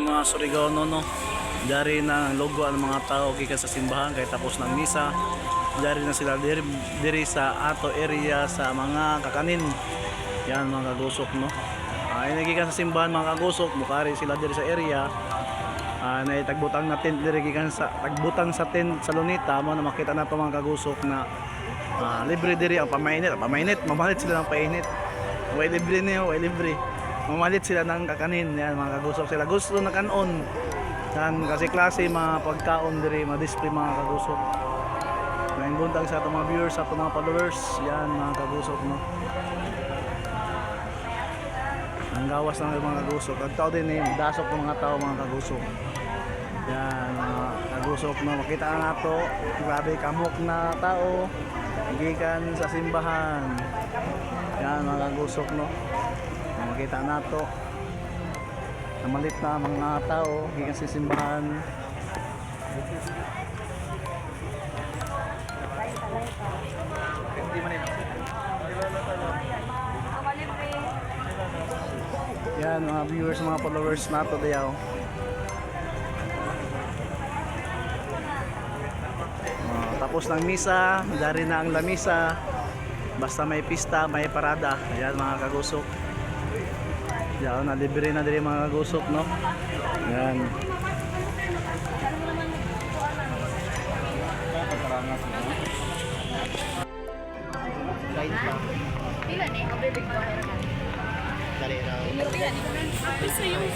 Mga Surigao no, dari na logo ang mga tao gikan sa simbahan kay tapos ng misa. Dari na sila diri sa ato area sa mga kakanin. Yan mga kagusok no. Ay nagikan sa simbahan mga kagusok, mukari sila diri sa area. Na tagbutang na tent diri gikan sa tagbutang sa tent sa Lunita mo na makita nato mga kagusok na libre diri ang pamainit, mamalit sila ng painit. Way libre niyo, way libre. Mamalit sila ng kakanin, yan mga kagusok sila gusto na kanon yan kasi klase mga pagkaon diri ma-display mga kagusok. Ngayon buntag sa atong mga viewers, sa atong mga followers, yan mga kagusok no. Ang gawas ng mga kagusok, agtaw din dasok ng mga tao mga kagusok. Yan mga kagusok no, makita na nato grabe kamok na tao gikan sa simbahan. Yan mga kagusok no. Makita nato na malit na mga tao gikan sa simbahan. Yan mga viewers, mga followers nato dayaw. Tapos ng misa, dari na ang lamisa. Basta may pista, may parada. Ayan mga kagusok. Yan, na libre na diri mga kagusok no. Yan. Pila ni, kabe big boy. Dali raw. Pila ni. Pisa yung